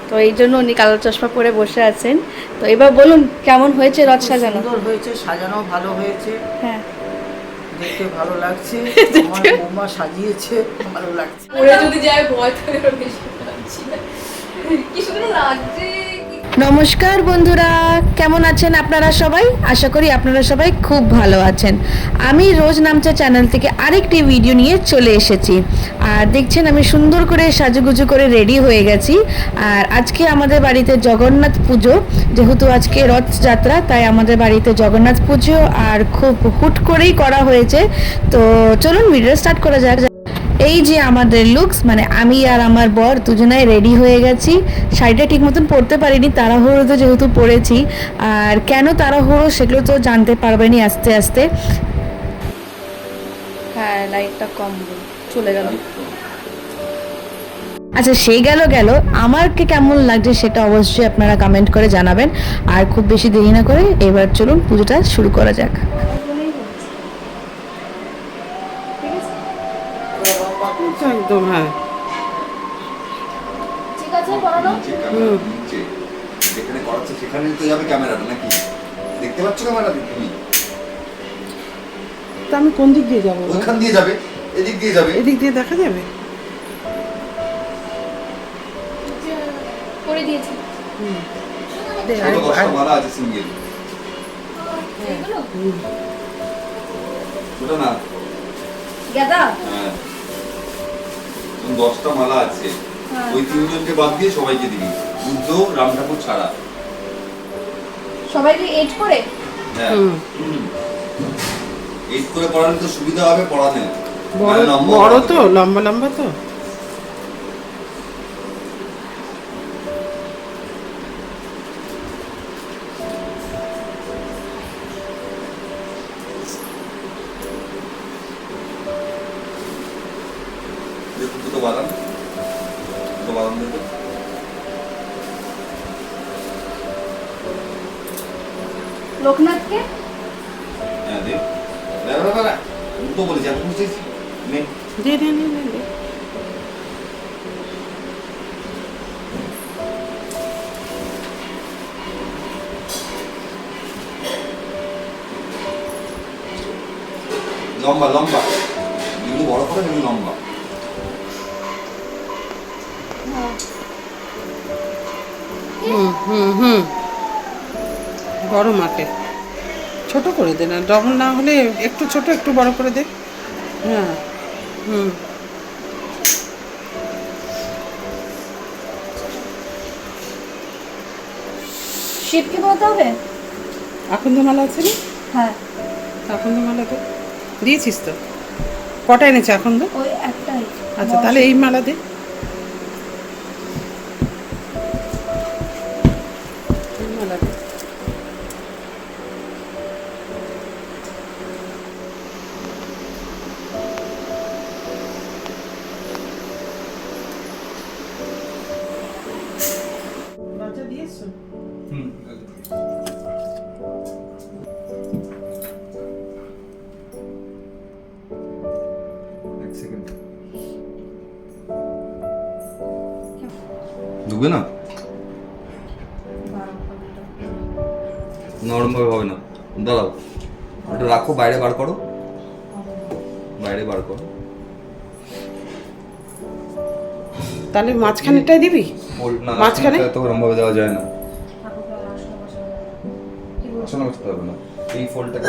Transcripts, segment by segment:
তো এই জন্য উনি কালো চশমা পরে বসে আছেন। তো এবার বলুন কেমন হয়েছে রথ সাজানো? সুন্দর হয়েছে, সাজানো ভালো হয়েছে, হ্যাঁ দেখতে ভালো লাগছে। আমার বৌমা সাজিয়েছে, ভালো লাগছে। ওরা যদি যায় ভয় করে বেশি লাগছে কি সুন্দর লাগছে। নমস্কার বন্ধুরা, কেমন আছেন আপনারা সবাই? আশা করি আপনারা সবাই খুব ভালো আছেন। আমি রোজ নামচা চ্যানেল থেকে আরেকটি ভিডিও নিয়ে চলে এসেছি। আর দেখছেন আমি সুন্দর করে সাজুগুজু করে রেডি হয়ে গেছি। আর আজকে আমাদের বাড়িতে জগন্নাথ পুজো, যেহেতু আজকে রথযাত্রা, তাই আমাদের বাড়িতে জগন্নাথ পুজো আর খুব হুট করেই করা হয়েছে। তো চলুন ভিডিও স্টার্ট করা যাক। এই যে আমাদের লুকস, মানে আমি আর আমার বর দুজনাই রেডি হয়ে গেছি। শাড়িটা ঠিক মতন পরতে পারিনি, তাড়াহুড়োতে যেহেতু পরেছি। আর কেন তাড়াহুড়ো সেগুলো তো জানতে পারবেনই আস্তে আস্তে। হ্যাঁ, লাইটটা কম চলে গেল। আচ্ছা, সে গেল আমারকে কেমন লাগছে সেটা অবশ্যই আপনারা কমেন্ট করে জানাবেন। আর খুব বেশি দেরি না করে এবার চলুন পুজোটা শুরু করা যাক। একদম, হ্যাঁ। ঠিক আছে পড়ানো। যেখানে করাচ্ছে সেখানে তো যাবে ক্যামেরাটা, নাকি দেখতে পাচ্ছ ক্যামেরা? তুমি তা আমি কোন দিক দিয়ে যাবো? ওইখান দিয়ে যাবে, এদিক দিয়ে যাবে। এদিক দিয়ে দেখা যাবে? করে দিয়েছি ছোট 10টা মালা আছে সিঙ্গেল, এগুলো ওটা না? গাদা। হ্যাঁ, 10টা মালা আছে। ওই তিনজনকে বাদ দিয়ে সবাইকে দিবি, বুদ্ধ রাম ঠাকুর ছাড়া। সবাইকে এড করে। হ্যাঁ, এই করে পড়ালে তো সুবিধা হবে পড়াতে। বড় তো, লম্বা লম্বা তো। দুটো বাদাম, দুটো বাদাম দেবো। লোকনাথকে হ্যাঁ দে, দুটো বলেছি, আমি বুঝেছি। দে দে দে দে দে। লম্বা লম্বা, যেগুলো বড় করে সেগুলো লম্বা। বড় মাকে ছোট করে দে না, ডবল না হলে একটু ছোট একটু বড় করে দে। হ্যাঁ, শিবকে বলতে হবে। আকন্দ মালা আছে না? হ্যাঁ, আকন্দ মালা তো দিয়েছিস তো। কটা এনেছে আকন্দ? ওই একটাই। আচ্ছা, তাহলে এই মালা দে। এই মালা দে। বাচ্চা দিয়েছো? এক সেকেন্ড ঢুকবে না, নরম ভাবে হবে না। দাঁড়াও, ওটা রাখো, বাইরে বার করো, বাইরে বার করো। তাহলে মাঝখানেটাই দিবি? মাঝখানে তো ওরম ভাবে দেওয়া যায় না, আসলে বুঝতে হবে না। এই ফোল্ডটাকে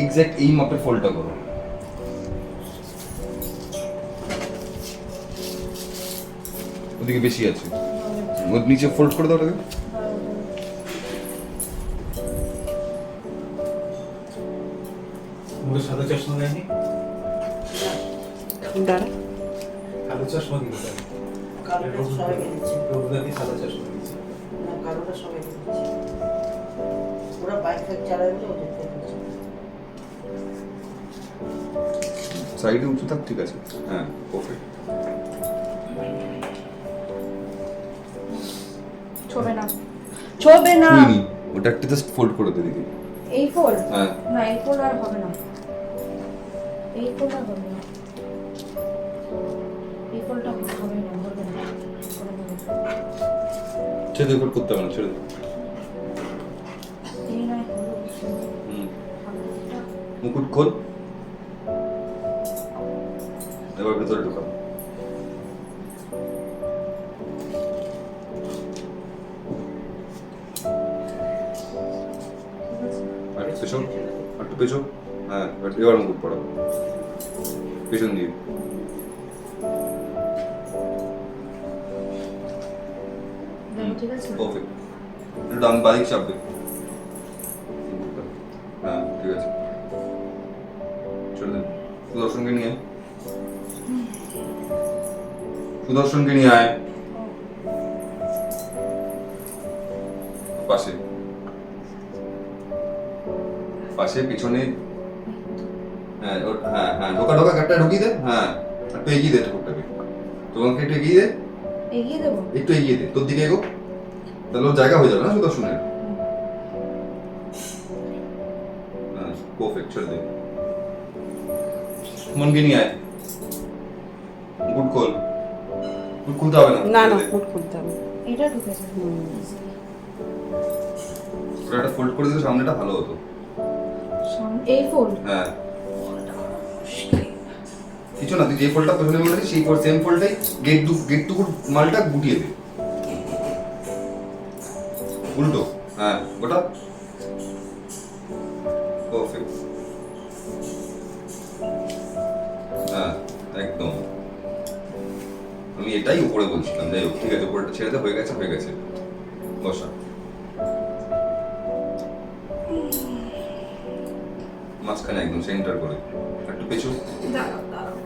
এক্স্যাক্ট এই মাপের ফোল্ডটা করো। ওদিকে বেশি আছে, ওর নিচে ফোল্ড করে দাও ওটাকে। মুখে সাদা চশমা দেয়নি? দাঁড়া, কালো চশমা দিল তাই? কালোটা সবাই কিনেছে। রঘুনাথই সাদা চশমা দিয়েছে। না, কালোটা সবাই কিনেছে। ওরা বাইক ফাইক চালায় বলে ওদের কিনেছে। সাইডে উঁচু থাক, ঠিক আছে। হ্যাঁ, পারফেক্ট। ছবে না, ছবে না। ওটা একটা জাস্ট ফোল্ড করে দে দিকে। এই ফোল্ড? হ্যাঁ, না, এই ফোল্ড আর হবে না, এই ফোল্ড আর হবে না। ছেড়ে দিয়ে ফুট করতে হবে না, ছেড়ে দে। হুম। মুকুট খোল, এবার ভেতরে ঢোকা। আর পেছন, আর একটু পেছন। হ্যাঁ, এবার মুকুট পড়াবো পেছন দিয়ে। ঠিক আছে পারফেক্ট। একটু ডান বাদিক চাপবে। হ্যাঁ, ঠিক আছে। চলে যান। সুদর্শনকে নিয়ে আয়। সুদর্শনকে নিয়ে আয়। পাশে পাশে পিছনে। হ্যাঁ হ্যাঁ হ্যাঁ, ঢোকা ঢোকা কাটটা ঢুকিয়ে দে। হ্যাঁ, একটু এগিয়ে দে ঠাকুরটাকে। তোমাকে একটু এগিয়ে দে, এগিয়ে দেবো একটু এগিয়ে দে, তোর দিকে এগো, তাহলে ওর জায়গা হয়ে যাবে না সুদর্শনের। হ্যাঁ, পারফেক্ট। ছেড়ে দে। মনকে নিয়ে আয়। মুকুট খোল। মুকুট খুলতে হবে না। না না, ছেড়ে দে। ফুট খুলতে হবে। এটা ঢুকেছে ওটা একটা ফোল্ড করে দিলে সামনেটা ভালো হতো। এই ফোল্ড হ্যাঁ, কিছু না, তুই যে ফোল্ডটা পেছনে বলেছিস সেই সেম ফোল্ডটাই গেট টুকুর মালটা গুটিয়ে দে। উল্টো। হ্যাঁ, ওটা পারফেক্ট। হ্যাঁ, একদম। আমি এটাই উপরে বলছিলাম। যাই হোক, ঠিক আছে, উপরেটা ছেড়ে দে। হয়ে গেছে, হয়ে গেছে। বসা। মাঝখানে একদম সেন্টার করে একটু পেছু। দাঁড়াও দাঁড়াও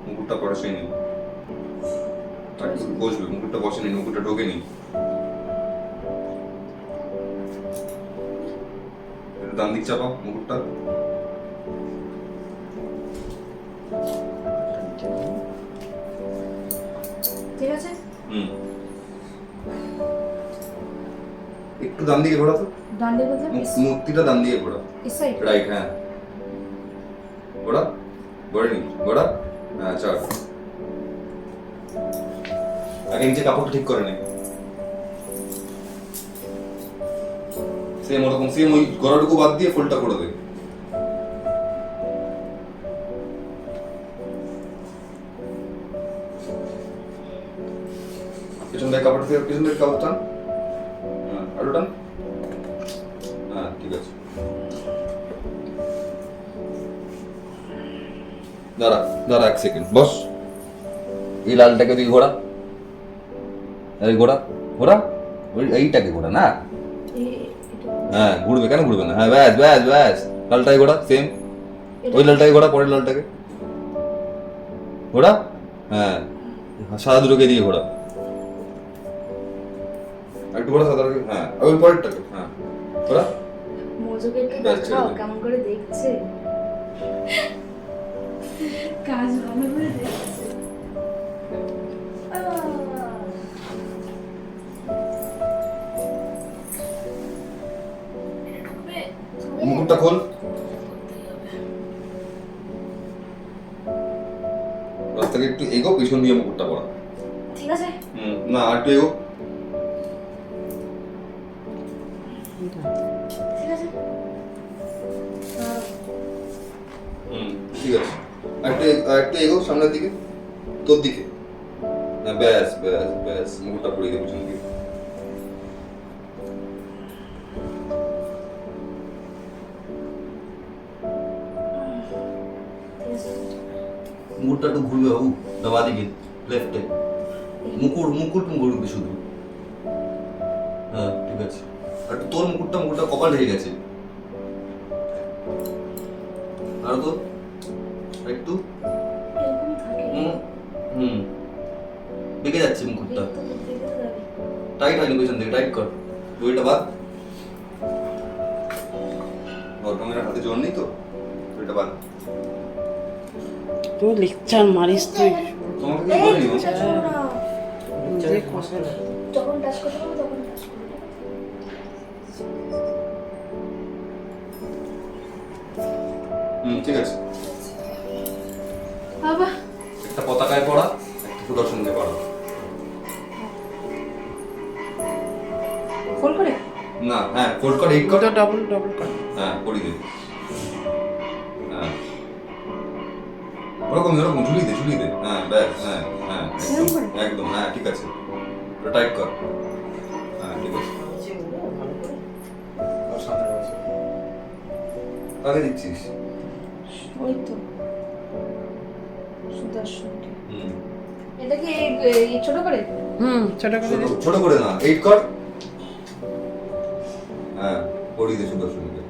মুকুটটা বসেনি, বসবে। মুকুটটা বসেনি, মুকুটটা ঢোকেনি। ডান দিক চাপাও মুকুটটা। ঠিক আছে হুম, একটু ডান দিকে ঘোরা তো। ডান্ডে বলতে মূর্তিটা ডান দিকে ঘোরা। এই সাইড রাইট। হ্যাঁ, ঘোরা। ঘোরেনি, ঘোরা। হ্যাঁ, চার। আগে নিচে কাপড়টা ঠিক করে নে। সেম ওরকম, সেম ওই গড়াটুকু বাদ দিয়ে ফোল্ডটা করে দে। পেছন থেকে কাপড় দিয়ে, পেছন থেকে কাপড় টান। হ্যাঁ, আরো টান। হ্যাঁ, ঠিক আছে। দাঁড়া দাঁড়া, এক সেকেন্ড বস। এই লালটাকে তুই ঘোরা। এই ঘোরা, ঘোরা। ওই এইটাকে ঘোরা না। হ্যাঁ, ঘুরবে, কেন ঘুরবে না? হ্যাঁ, ব্যাস ব্যাস ব্যাস। লালটাকে ঘোরা, সেম। ওই লালটাকে ঘোরা, পরের লালটাকে ঘোরা। হ্যাঁ, সাদা দুটোকে দিয়ে ঘোরা। একটু ঘোরা সাদাটাকে। হ্যাঁ, ওই পরেরটাকে। হ্যাঁ, ঘোরা। মজুকে একটু ব্যাস, ছেড়ে দেখাও দে। কেমন করে দেখছে কাজ ভালো করে দেখছে মুকুটটা খোল। রাস্তাকে একটু এগো, পিছন দিয়ে মুকুটটা পড়া। ঠিক আছে না, আর একটু এগো। ঠিক আছে ঠিক আছে। একটু এগো সামনের দিকে, তোর দিকে। হ্যাঁ, ব্যাস ব্যাস ব্যাস। মুকুটটা পড়িয়ে দেবো পিছন দিকে। মুকুটটা একটু ঘুরবে বাবু, বাবা দিকে, লেফটে। মুকুট ঘুরবে শুধু। হ্যাঁ, ঠিক আছে। আর তোর মুকুটটা কপাল ঢেকে গেছে। আর তো একটু। এরকম থাকে হুম, ঢেকে যাচ্ছে মুকুটটা। দেখতে তো যাবে টাইট হয়নি পেছন থেকে, টাইট কর। দড়িটা বাদ। গৌতমের হাতে জোর নেই তো, দড়িটা বাদ। তুই লেকচার মারিস তুই। তোমাকে কি বলিনি? যে কষ্ট। যখন টাচ করতে পারবো তখন টাচ করবো ঠিক আছে। বাবা একটা পতাকা ফোন করে না, হ্যাঁ ফোল্ড কর, এইট কর। ওটা ডবল ডবল কর। হ্যাঁ পড়ি দে। হ্যাঁ ওরকম ওরকম ঝুলিয়ে দে, ঝুলিয়ে দে। হ্যাঁ ব্যাস, হ্যাঁ হ্যাঁ একদম একদম, হ্যাঁ ঠিক আছে। ওটা টাইট কর। হ্যাঁ ঠিক আছে। আর সামনে রয়েছে। কাকে দিচ্ছিস? ওই তো সুদর্শনকে। হুম এটা কি ছোট করে? ছোট করে দে। ছোট করে না, এইট কর। হ্যাঁ পড়ি দে সুদর্শনকে।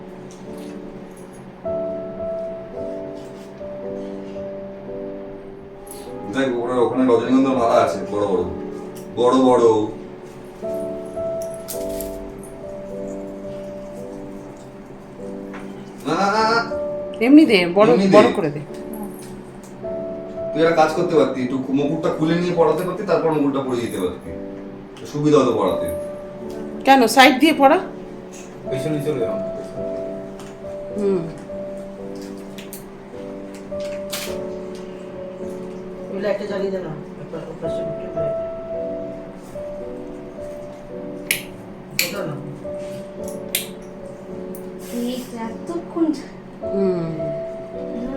দেখ ওরা ওখানে রজনীগন্ধার মালা আছে, বড় বড় বড় বড়। না না না, না। এমনি দে, বড় এমনি দে। বড় করে দে। তুই একটা কাজ করতে পারতি, একটু মুকুটটা খুলে নিয়ে পড়াতে পারতি, তারপর মুকুটটা পরে দিতে পারতি, সুবিধা হতো পড়াতে। কেন সাইড দিয়ে পড়া? পেছনে চলে যাও। লাইটটা জ্বালিয়ে দে না, পাশে ওটা না। এই এতক্ষণ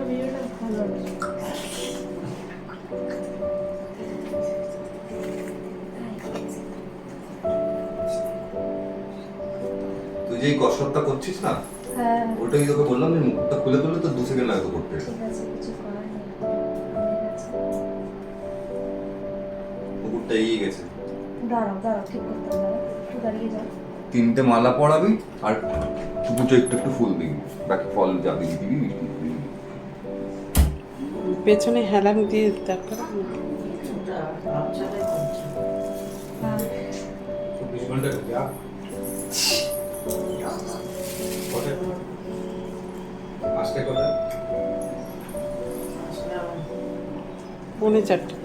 ভিডিওটা ভালো হবে। তুই যে এই কসরতটা করছিস না, হ্যাঁ ওটাই তোকে বললাম যে মুকুটটা খুলে তুললে তো 2 সেকেন্ড লাগতো করতে। ঠিক আছে, কিছু করার নেই। হয়ে গেছে। মুকুটটা এগিয়ে গেছে। দাঁড়াও দাঁড়াও, ঠিক করতে হবে, একটু দাঁড়িয়ে যাও। 3টে মালা পড়াবি আর পুজো একটু একটু ফুল দিবি, বাকি ফল যা দিবি দিবি, মিষ্টি দিবি। পেছনে হেলান দিয়ে তারপর ওটা আচ্ছাটাই করছে। হ্যাঁ 24 ঘন্টা যা। কটা? আজকে কটা? আসলে আমার 4:45। চারটে।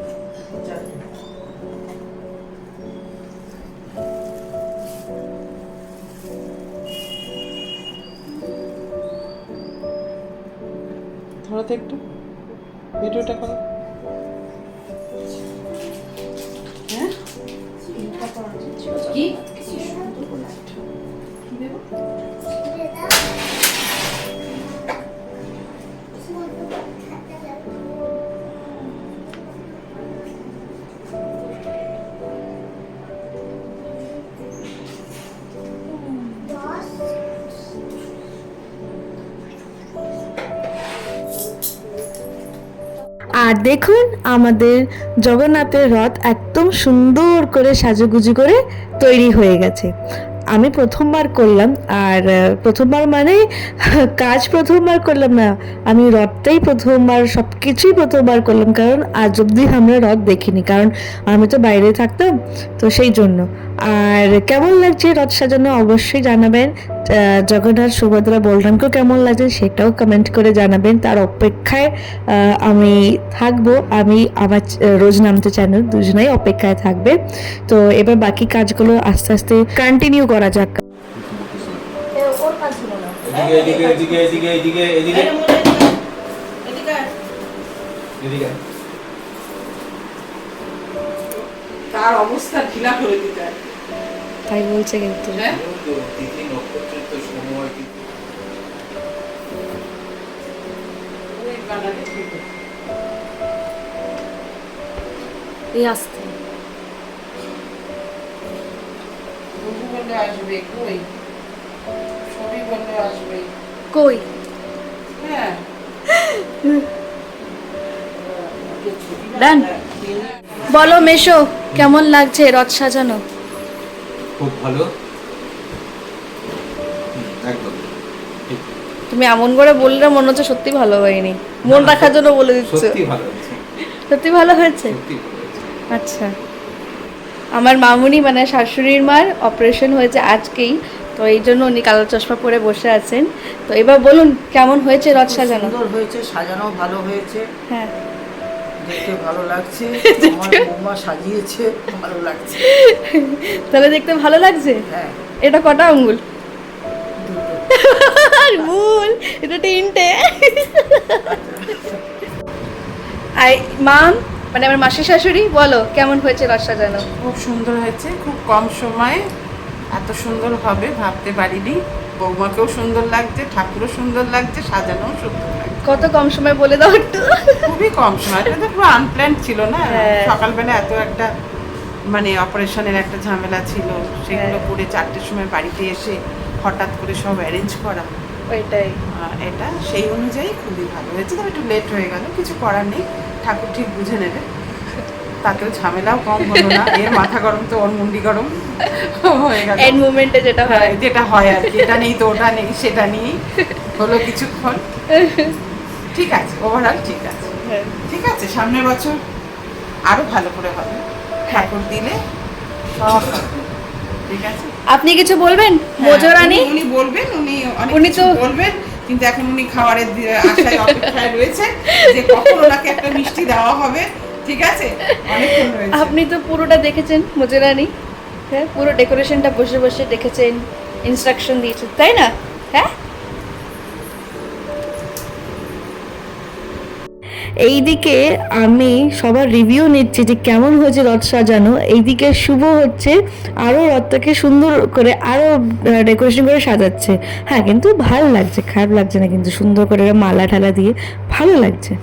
ধরো তো একটু ভিডিওটা করো। হ্যাঁ এটা করা উচিত ছিল। কি? কি সুন্দর লাইট। কি দেবো? আর দেখুন আমাদের জগন্নাথের রথ একদম সুন্দর করে সাজুগুজু করে তৈরি হয়ে গেছে। আমি প্রথমবার করলাম, আর প্রথমবার মানে কাজ প্রথমবার করলাম না, আমি রথটাই প্রথমবার, সব কিছুই প্রথমবার করলাম, কারণ আজ অবধি আমরা রথ দেখিনি, কারণ আমি তো বাইরে থাকতাম, তো সেই জন্য। আর কেমন লাগছে রথ সাজানো অবশ্যই জানাবেন। জগন্নাথ সুভদ্রা বলরামকেও কেমন লাগছে সেটাও কমেন্ট করে জানাবেন। তার অপেক্ষায় আমি থাকবো, আমি আমার রোজ নামতে চ্যানেল দুজনেই অপেক্ষায় থাকবে। তো এবার বাকি কাজগুলো আস্তে আস্তে কন্টিনিউ করা যাক। ওর কাজগুলো না। এদিকে এদিকে এদিকে এদিকে এদিকে এই মনে এদিকে আয়। এদিকে। তার অবস্থা ঢিলা করে দিতে হয়। তাই বলছে কিন্তু হ্যাঁ তো তিথি নক্ষত্রের তো সময় কিন্তু ওই বানানে ঠিক আছে। এই আসতে বন্ধু বললে আসবে, কই ছবি বললে আসবে। কই? হ্যাঁ ডান। বলো মেশো, কেমন লাগছে রথ সাজানো? খুব ভালো। একদম তুমি এমন করে বললে মনে হচ্ছে সত্যি ভালো হয়নি, মন রাখার জন্য বলে দিচ্ছ। সত্যি ভালো হয়েছে। সত্যি ভালো হয়েছে? সত্যি ভালো হয়েছে। আচ্ছা, আমার মামুনি মানে শাশুড়ির মার অপারেশন হয়েছে আজকেই, তো এই জন্য উনি কালো চশমা পরে বসে আছেন। তো এবার বলুন কেমন হয়েছে রথ সাজানো? সুন্দর হয়েছে, সাজানো ভালো হয়েছে, হ্যাঁ দেখতে ভালো লাগছে। আমার বৌমা সাজিয়েছে, ভালো লাগছে। তাহলে দেখতে ভালো লাগছে। হ্যাঁ এটা কটা আঙ্গুল? ভুল, এটা তিনটে। আই মাম মানে আমার মাসির শাশুড়ি, বলো কেমন হয়েছে রথ সাজানো? খুব সুন্দর হয়েছে, খুব কম সময়ে এত সুন্দর হবে ভাবতে পারিনি। বৌমাকেও সুন্দর লাগছে, ঠাকুরও সুন্দর লাগছে, সাজানোও সুন্দর লাগছে। কত কম সময় বলে দাও একটু। খুবই কম সময়, এটা তো পুরো আনপ্ল্যান্ড ছিল না। হ্যাঁ। সকালবেলা এত একটা মানে অপারেশনের একটা ঝামেলা ছিল, সেগুলো হ্যাঁ। করে 4টের সময় বাড়িতে এসে হঠাৎ করে সব অ্যারেঞ্জ করা, ওইটাই। এটা সেই অনুযায়ী খুবই ভালো হয়েছে। তবে একটু লেট হয়ে গেল, কিছু করার নেই, ঠাকুর ঠিক বুঝে নেবে। তাতেও ঝামেলাও কম হলো না, এর মাথা গরম তো ওর মুন্ডি গরম হয়ে গেল। এন্ড মোমেন্টে যেটা হয়। যেটা হয় আর কি, এটা নেই তো ওটা নেই, সেটা নিয়েই হলো কিছুক্ষণ। ঠিক আছে, ওভারঅল ঠিক আছে, হ্যাঁ। ঠিক আছে। সামনের বছর আরো ভালো করে হবে, ঠাকুর দিলে সব হবে। ঠিক আছে। আপনি কিছু বলবেন হ্যাঁ, মোজরানি? উনি বলবেন, উনি অনেক উনি কিছু তো- বলবেন, কিন্তু এখন উনি খাবারের আশায় অপেক্ষায় রয়েছে যে কখন ওনাকে একটা মিষ্টি দেওয়া হবে। ঠিক আছে, অনেকক্ষণ রয়েছে। আপনি তো পুরোটা দেখেছেন মোজরানি, হ্যাঁ, পুরো ডেকোরেশনটা বসে বসে দেখেছেন, ইনস্ট্রাকশন দিয়েছেন, তাই না? হ্যাঁ। এইদিকে আমি সবার রিভিউ নিচ্ছি যে কেমন হয়েছে রথ সাজানো। এইদিকে শুভ হচ্ছে আরও রথটাকে সুন্দর করে আরও ডেকোরেশন করে সাজাচ্ছে। হ্যাঁ, কিন্তু ভালো লাগছে, খারাপ লাগছে না, কিন্তু সুন্দর করে মালা ঠালা দিয়ে ভালো লাগছে।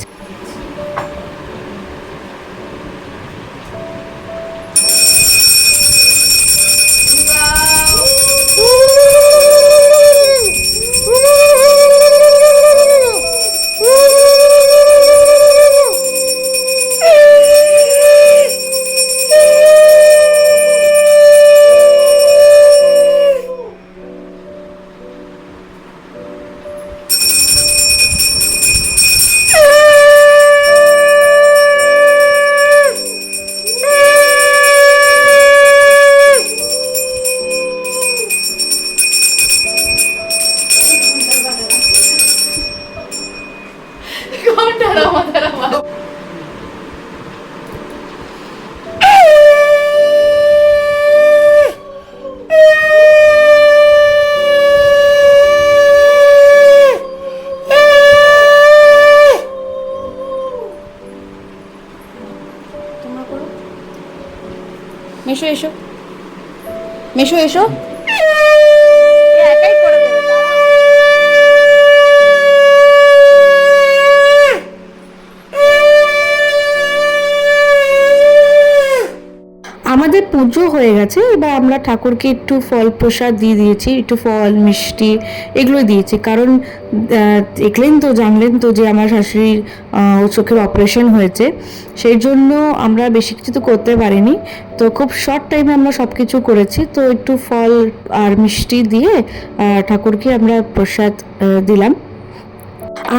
মেশো এসো, মেশো এসো। আমাদের পুজো হয়ে গেছে, এবার আমরা ঠাকুরকে একটু ফল প্রসাদ দিয়ে দিয়েছি, একটু ফল মিষ্টি এগুলো দিয়েছি। কারণ দেখলেন তো, জানলেন তো যে আমার শাশুড়ির চোখের অপারেশন হয়েছে, সেই জন্য আমরা বেশি কিছু তো করতে পারিনি। তো খুব শর্ট টাইমে আমরা সব কিছু করেছি, তো একটু ফল আর মিষ্টি দিয়ে ঠাকুরকে আমরা প্রসাদ দিলাম।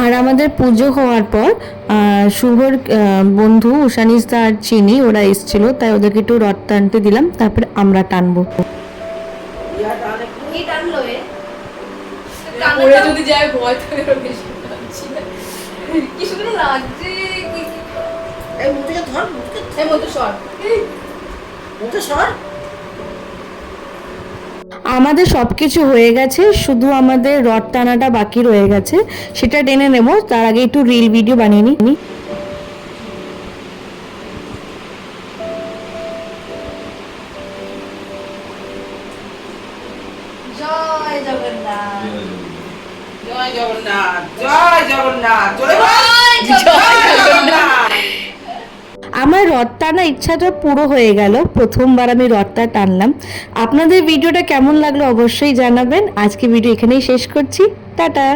আর আমাদের পুজো হওয়ার পর শুভর বন্ধু উষানিস্তা আর চিনি ওরা এসেছিল, তাই ওদেরকে একটু রথ টানতে দিলাম, তারপরে আমরা টানবো। যদি যায় ভয় তো বেশি লাগছে, কি সুন্দর লাগছে। এই মুখে ধর, মুখে এর মধ্যে সর। মুখে সর। আমাদের সব কিছু হয়ে গেছে, শুধু আমাদের রথ টানাটা বাকি রয়ে গেছে, সেটা টেনে নেব। তার আগে একটু রিল ভিডিও বানিয়ে নিই। জয় জগন্নাথ। জয় জগন্নাথ, জয় জগন্নাথ, জয় জগন্নাথ। আমার রথ টানা ইচ্ছাটা পুরো হয়ে গেল, প্রথমবার আমি রথটা টানলাম। আপনাদের ভিডিওটা কেমন লাগলো অবশ্যই জানাবেন। আজকে ভিডিও এখানেই শেষ করছি, টাটা।